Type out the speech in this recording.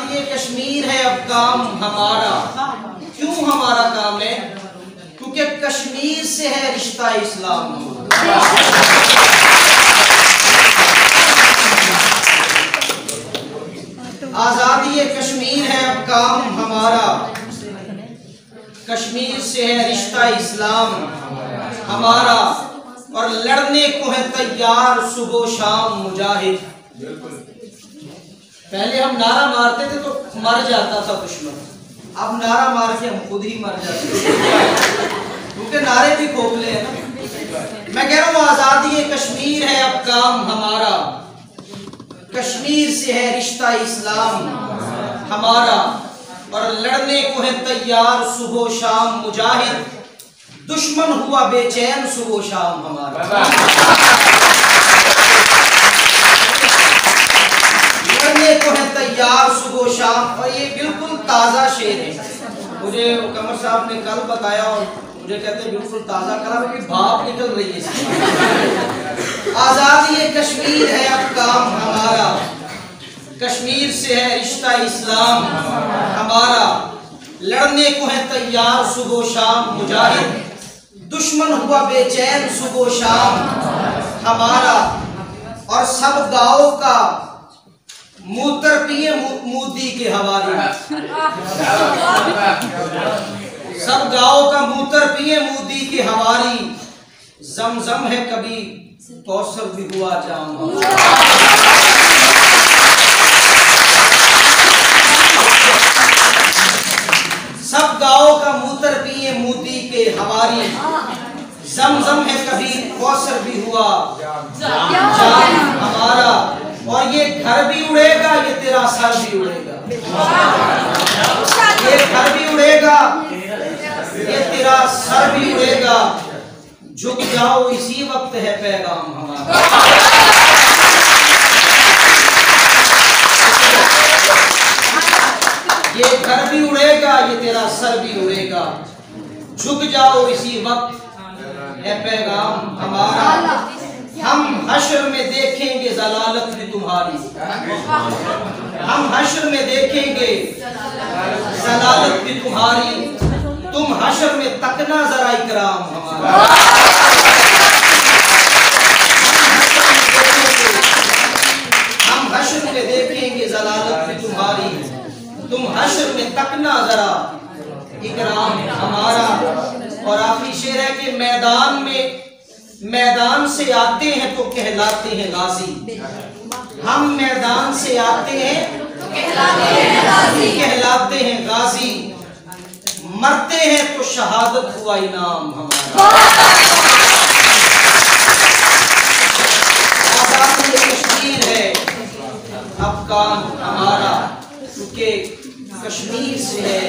आजादी कश्मीर है अब काम हमारा। क्यों हमारा काम है? क्योंकि कश्मीर से है रिश्ता इस्लाम। आजादी कश्मीर है अब काम हमारा, कश्मीर से है रिश्ता इस्लाम हमारा, और लड़ने को है तैयार सुबह शाम मुजाहिद। पहले हम नारा मारते थे तो मर जाता था दुश्मन, अब नारा मार के हम खुद ही मर जाते क्योंकि नारे भी खोखले हैं ना। मैं कह रहा हूँ आजादी कश्मीर है अब काम हमारा, कश्मीर से है रिश्ता इस्लाम हमारा, और लड़ने को है तैयार सुबह शाम मुजाहिद, दुश्मन हुआ बेचैन सुबह शाम हमारा। लड़ने को है तैयार सुबह शाम। और ये बिल्कुल ताज़ा शेर है, मुझे कमर साहब ने कल बताया और मुझे कहते बिल्कुल ताज़ा करा, क्योंकि भाप निकल रही है। आज़ादी कश्मीर है अब काम हमारा, कश्मीर से है रिश्ता इस्लाम हमारा, लड़ने को है तैयार सुबह शाम मुजाहिद, दुश्मन हुआ बेचैन सुबह शाम हमारा, और सब गाँव का मूत्र पिए मोदी के हवाले। सब गाँव का मूत्र पिए मोदी के हवाली, जमजम है कभी कौसर भी हुआ जाम। सब गाँव का मूत्र पिए मोदी के हवाली, जमजम है कभी कौसर भी हुआ जाम हमारा, और ये घर भी उड़ेगा ये तेरा सर भी उड़ेगा। ये घर भी उड़ेगा ये तेरा सर भी उड़ेगा, झुक जाओ इसी वक्त है पैगाम हमारा। ये घर भी उड़ेगा ये तेरा सर भी उड़ेगा, झुक जाओ इसी वक्त है पैगाम हमारा। हम हश्र में देखेंगे जलालत भी तुम्हारी, हम हश्र में देखेंगे जलालत भी तुम्हारी, तुम हश्र में तकना जरा इकराम हमारा। हम हश्र में देखेंगे जलालत भी तुम्हारी, तुम हश्र में तकना जरा इकराम हमारा। और आखिरी शेर है कि मैदान से आते हैं तो कहलाते हैं गाजी, हम मैदान से आते हैं तो कहलाते हैं गाजी, मरते हैं तो शहादत हुआ इनाम हमारा। आजादी कश्मीर है अब काम हमारा, क्योंकि कश्मीर से है